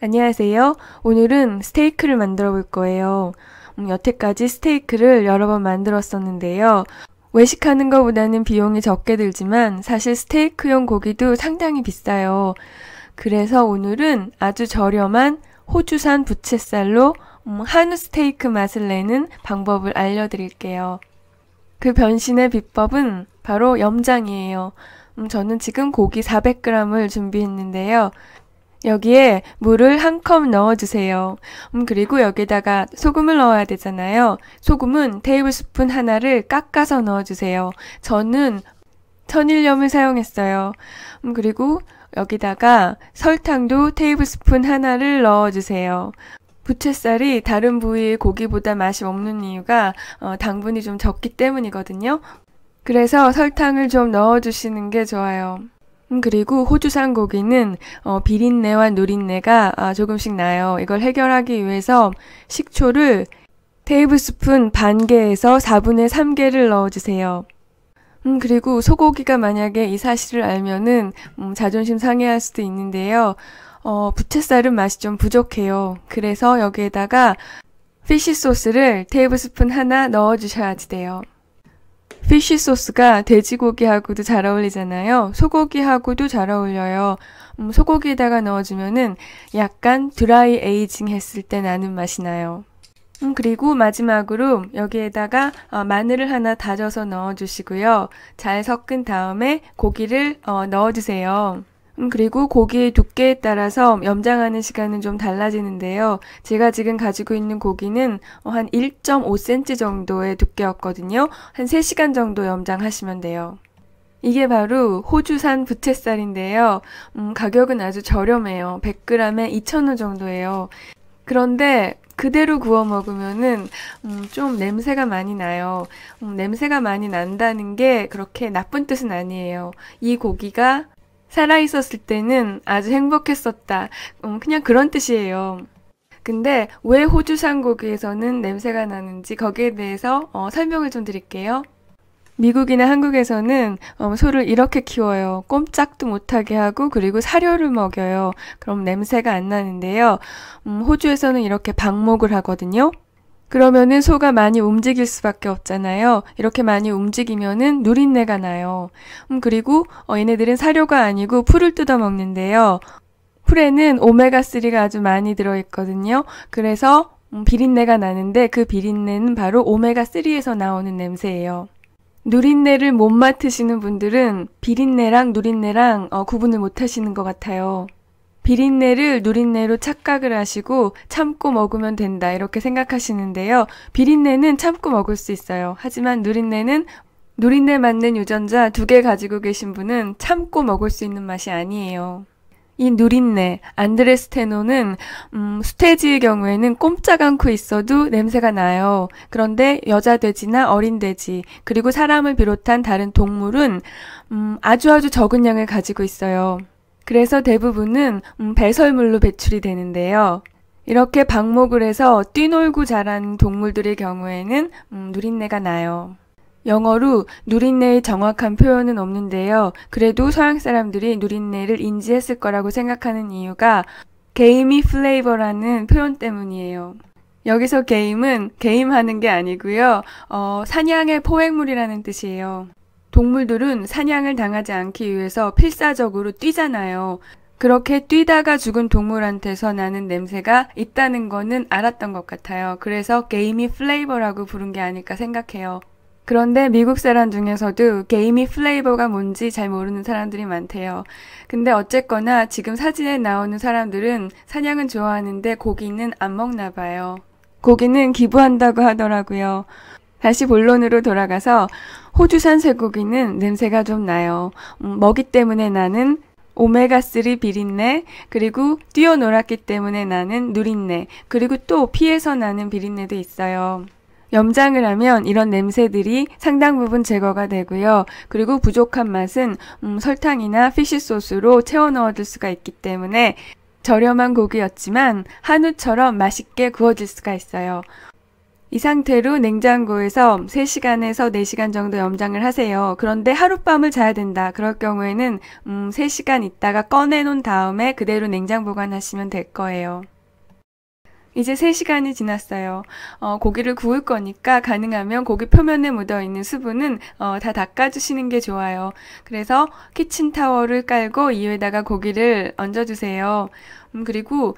안녕하세요. 오늘은 스테이크를 만들어 볼 거예요. 여태까지 스테이크를 여러 번 만들었었는데요. 외식하는 것보다는 비용이 적게 들지만 사실 스테이크용 고기도 상당히 비싸요. 그래서 오늘은 아주 저렴한 호주산 부채살로 한우 스테이크 맛을 내는 방법을 알려드릴게요. 그 변신의 비법은 바로 염장이에요. 저는 지금 고기 400g을 준비했는데요. 여기에 물을 한 컵 넣어주세요. 그리고 여기다가 소금을 넣어야 되잖아요. 소금은 테이블스푼 하나를 깎아서 넣어주세요. 저는 천일염을 사용했어요. 그리고 여기다가 설탕도 테이블스푼 하나를 넣어주세요. 부채살이 다른 부위의 고기보다 맛이 없는 이유가 당분이 좀 적기 때문이거든요. 그래서 설탕을 좀 넣어주시는 게 좋아요. 그리고 호주산 고기는 비린내와 누린내가 조금씩 나요. 이걸 해결하기 위해서 식초를 테이블스푼 반 개에서 4분의 3개를 넣어주세요. 그리고 소고기가 만약에 이 사실을 알면은 자존심 상해할 수도 있는데요. 부채살은 맛이 좀 부족해요. 그래서 여기에다가 피쉬 소스를 테이블스푼 하나 넣어주셔야지 돼요. 피쉬 소스가 돼지고기하고도 잘 어울리잖아요. 소고기하고도 잘 어울려요. 소고기에다가 넣어주면은 약간 드라이 에이징 했을 때 나는 맛이 나요. 그리고 마지막으로 여기에다가 마늘을 하나 다져서 넣어주시고요. 잘 섞은 다음에 고기를 넣어주세요. 그리고 고기의 두께에 따라서 염장하는 시간은 좀 달라지는데요. 제가 지금 가지고 있는 고기는 한 1.5cm 정도의 두께였거든요. 한 3시간 정도 염장하시면 돼요. 이게 바로 호주산 부채살인데요. 가격은 아주 저렴해요. 100g에 2,000원 정도예요. 그런데 그대로 구워 먹으면은 좀 냄새가 많이 나요. 냄새가 많이 난다는 게 그렇게 나쁜 뜻은 아니에요. 이 고기가 살아있었을 때는 아주 행복했었다. 그냥 그런 뜻이에요. 근데 왜 호주산 고기에서는 냄새가 나는지 거기에 대해서 설명을 좀 드릴게요. 미국이나 한국에서는 소를 이렇게 키워요. 꼼짝도 못하게 하고 그리고 사료를 먹여요. 그럼 냄새가 안 나는데요. 호주에서는 이렇게 방목을 하거든요. 그러면은 소가 많이 움직일 수밖에 없잖아요. 이렇게 많이 움직이면은 누린내가 나요. 그리고 얘네들은 사료가 아니고 풀을 뜯어 먹는데요. 풀에는 오메가3가 아주 많이 들어있거든요. 그래서 비린내가 나는데 그 비린내는 바로 오메가3에서 나오는 냄새예요. 누린내를 못 맡으시는 분들은 비린내랑 누린내랑 구분을 못 하시는 것 같아요. 비린내를 누린내로 착각을 하시고 참고 먹으면 된다 이렇게 생각하시는데요. 비린내는 참고 먹을 수 있어요. 하지만 누린내는 누린내 맡는 유전자 2개 가지고 계신 분은 참고 먹을 수 있는 맛이 아니에요. 이 누린내, 안드레스테논은 수태지의 경우에는 꼼짝 않고 있어도 냄새가 나요. 그런데 여자 돼지나 어린 돼지, 그리고 사람을 비롯한 다른 동물은 아주 적은 양을 가지고 있어요. 그래서 대부분은 배설물로 배출이 되는데요. 이렇게 방목을 해서 뛰놀고 자라는 동물들의 경우에는 누린내가 나요. 영어로 누린내의 정확한 표현은 없는데요. 그래도 서양 사람들이 누린내를 인지했을 거라고 생각하는 이유가 게이미 플레이버라는 표현 때문이에요. 여기서 게임은 게임하는 게 아니고요. 사냥의 포획물이라는 뜻이에요. 동물들은 사냥을 당하지 않기 위해서 필사적으로 뛰잖아요. 그렇게 뛰다가 죽은 동물한테서 나는 냄새가 있다는 거는 알았던 것 같아요. 그래서 게이미 플레이버라고 부른 게 아닐까 생각해요. 그런데 미국 사람 중에서도 게이미 플레이버가 뭔지 잘 모르는 사람들이 많대요. 근데 어쨌거나 지금 사진에 나오는 사람들은 사냥은 좋아하는데 고기는 안 먹나 봐요. 고기는 기부한다고 하더라고요. 다시 본론으로 돌아가서 호주산 쇠고기는 냄새가 좀 나요. 먹이 때문에 나는 오메가3 비린내, 그리고 뛰어놀았기 때문에 나는 누린내, 그리고 또 피에서 나는 비린내도 있어요. 염장을 하면 이런 냄새들이 상당 부분 제거가 되고요. 그리고 부족한 맛은 설탕이나 피쉬 소스로 채워 넣어줄 수가 있기 때문에 저렴한 고기였지만 한우처럼 맛있게 구워질 수가 있어요. 이 상태로 냉장고에서 3시간에서 4시간 정도 염장을 하세요. 그런데 하룻밤을 자야 된다. 그럴 경우에는 3시간 있다가 꺼내놓은 다음에 그대로 냉장 보관하시면 될 거예요. 이제 3시간이 지났어요. 고기를 구울 거니까 가능하면 고기 표면에 묻어있는 수분은 다 닦아주시는 게 좋아요. 그래서 키친타월을 깔고 이 위에다가 고기를 얹어주세요. 그리고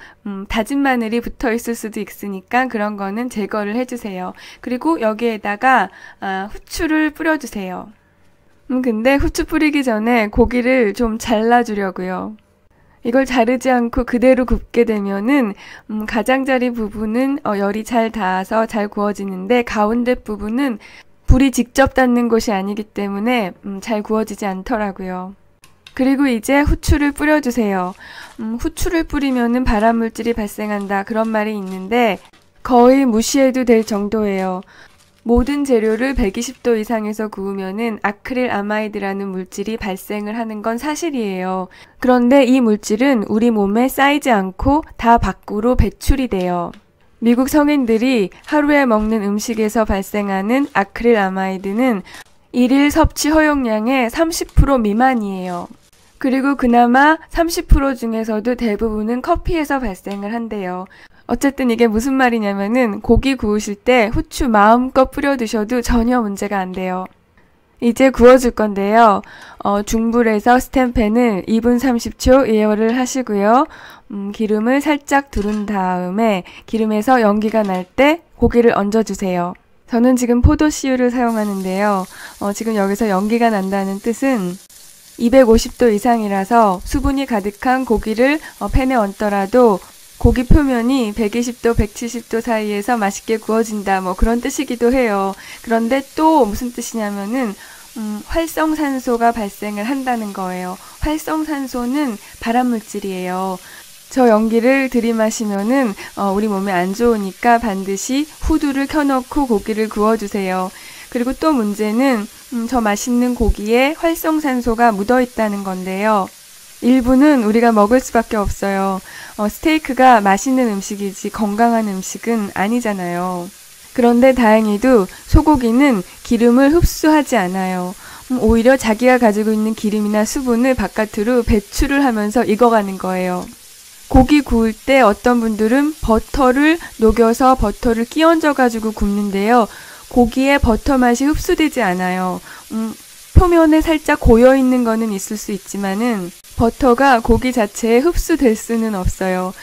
다진 마늘이 붙어 있을 수도 있으니까 그런 거는 제거를 해주세요. 그리고 여기에다가 후추를 뿌려주세요. 근데 후추 뿌리기 전에 고기를 좀 잘라주려고요. 이걸 자르지 않고 그대로 굽게 되면은 가장자리 부분은 열이 잘 닿아서 잘 구워지는데 가운데 부분은 불이 직접 닿는 곳이 아니기 때문에 잘 구워지지 않더라고요. 그리고 이제 후추를 뿌려주세요. 후추를 뿌리면은 발암물질이 발생한다 그런 말이 있는데 거의 무시해도 될 정도예요. 모든 재료를 120도 이상에서 구우면은 아크릴 아마이드라는 물질이 발생을 하는 건 사실이에요. 그런데 이 물질은 우리 몸에 쌓이지 않고 다 밖으로 배출이 돼요. 미국 성인들이 하루에 먹는 음식에서 발생하는 아크릴 아마이드는 일일 섭취 허용량의 30% 미만이에요. 그리고 그나마 30% 중에서도 대부분은 커피에서 발생을 한대요. 어쨌든 이게 무슨 말이냐면은 고기 구우실 때 후추 마음껏 뿌려 드셔도 전혀 문제가 안 돼요. 이제 구워줄 건데요. 중불에서 스텐팬을 2분 30초 예열을 하시고요. 기름을 살짝 두른 다음에 기름에서 연기가 날 때 고기를 얹어주세요. 저는 지금 포도씨유를 사용하는데요. 지금 여기서 연기가 난다는 뜻은 250도 이상이라서 수분이 가득한 고기를 팬에 얹더라도 고기 표면이 120도, 170도 사이에서 맛있게 구워진다 뭐 그런 뜻이기도 해요. 그런데 또 무슨 뜻이냐면은 활성산소가 발생을 한다는 거예요. 활성산소는 발암물질이에요. 저 연기를 들이마시면은 우리 몸에 안 좋으니까 반드시 후드를 켜놓고 고기를 구워주세요. 그리고 또 문제는 저 맛있는 고기에 활성산소가 묻어있다는 건데요. 일부는 우리가 먹을 수밖에 없어요. 스테이크가 맛있는 음식이지 건강한 음식은 아니잖아요. 그런데 다행히도 소고기는 기름을 흡수하지 않아요. 오히려 자기가 가지고 있는 기름이나 수분을 바깥으로 배출을 하면서 익어가는 거예요. 고기 구울 때 어떤 분들은 버터를 녹여서 버터를 끼얹어가지고 굽는데요. 고기에 버터 맛이 흡수되지 않아요. 표면에 살짝 고여있는 거는 있을 수 있지만은 버터가 고기 자체에 흡수될 수는 없어요.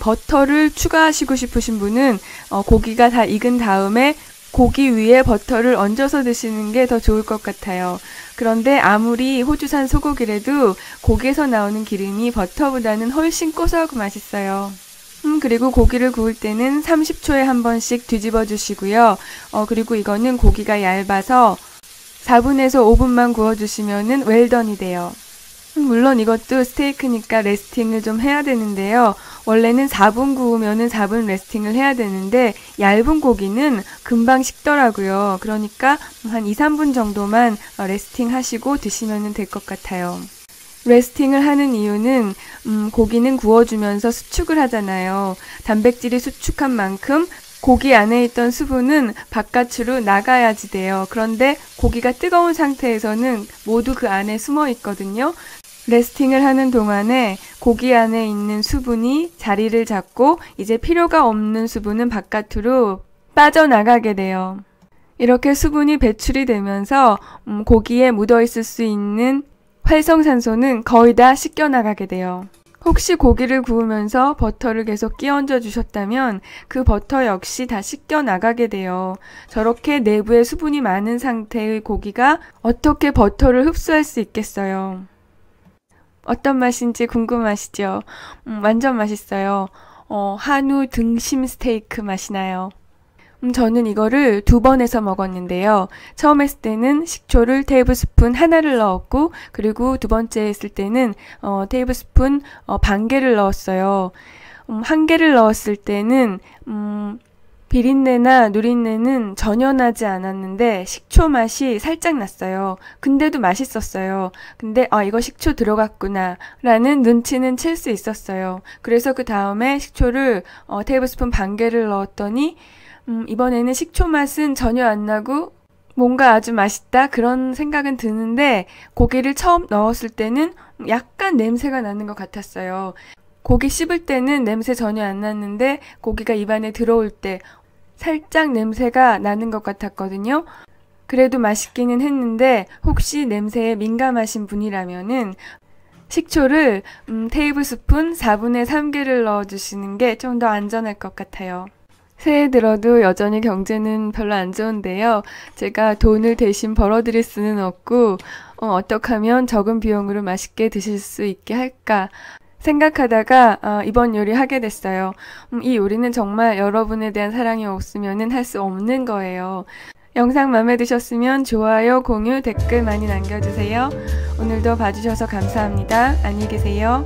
버터를 추가하시고 싶으신 분은 고기가 다 익은 다음에 고기 위에 버터를 얹어서 드시는 게 더 좋을 것 같아요. 그런데 아무리 호주산 소고기라도 고기에서 나오는 기름이 버터보다는 훨씬 고소하고 맛있어요. 그리고 고기를 구울 때는 30초에 한 번씩 뒤집어 주시고요. 그리고 이거는 고기가 얇아서 4분에서 5분만 구워주시면은 웰던이 돼요. 물론 이것도 스테이크니까 레스팅을 좀 해야 되는데요. 원래는 4분 구우면은 4분 레스팅을 해야 되는데 얇은 고기는 금방 식더라고요. 그러니까 한 2, 3분 정도만 레스팅 하시고 드시면 될 것 같아요. 레스팅을 하는 이유는 고기는 구워주면서 수축을 하잖아요. 단백질이 수축한 만큼 고기 안에 있던 수분은 바깥으로 나가야지 돼요. 그런데 고기가 뜨거운 상태에서는 모두 그 안에 숨어 있거든요. 레스팅을 하는 동안에 고기 안에 있는 수분이 자리를 잡고 이제 필요가 없는 수분은 바깥으로 빠져나가게 돼요. 이렇게 수분이 배출이 되면서 고기에 묻어있을 수 있는 활성산소는 거의 다 씻겨나가게 돼요. 혹시 고기를 구우면서 버터를 계속 끼얹어 주셨다면 그 버터 역시 다 씻겨나가게 돼요. 저렇게 내부에 수분이 많은 상태의 고기가 어떻게 버터를 흡수할 수 있겠어요? 어떤 맛인지 궁금하시죠? 완전 맛있어요. 한우 등심 스테이크 맛이 나요. 저는 이거를 2번 해서 먹었는데요. 처음 했을 때는 식초를 테이블스푼 하나를 넣었고 그리고 두 번째 했을 때는 테이블스푼 반 개를 넣었어요. 한 개를 넣었을 때는 비린내나 누린내는 전혀 나지 않았는데 식초 맛이 살짝 났어요. 근데도 맛있었어요. 근데 이거 식초 들어갔구나 라는 눈치는 챌 수 있었어요. 그래서 그 다음에 식초를 테이블스푼 반 개를 넣었더니 이번에는 식초 맛은 전혀 안 나고 뭔가 아주 맛있다 그런 생각은 드는데 고기를 처음 넣었을 때는 약간 냄새가 나는 것 같았어요. 고기 씹을 때는 냄새 전혀 안 났는데 고기가 입안에 들어올 때 살짝 냄새가 나는 것 같았거든요. 그래도 맛있기는 했는데 혹시 냄새에 민감하신 분이라면은 식초를 테이블 스푼 4분의 3개를 넣어주시는 게 좀 더 안전할 것 같아요. 새해 들어도 여전히 경제는 별로 안 좋은데요. 제가 돈을 대신 벌어들일 수는 없고 어떻게 하면 적은 비용으로 맛있게 드실 수 있게 할까 생각하다가 이번 요리 하게 됐어요. 이 요리는 정말 여러분에 대한 사랑이 없으면 할 수 없는 거예요. 영상 마음에 드셨으면 좋아요, 공유, 댓글 많이 남겨주세요. 오늘도 봐주셔서 감사합니다. 안녕히 계세요.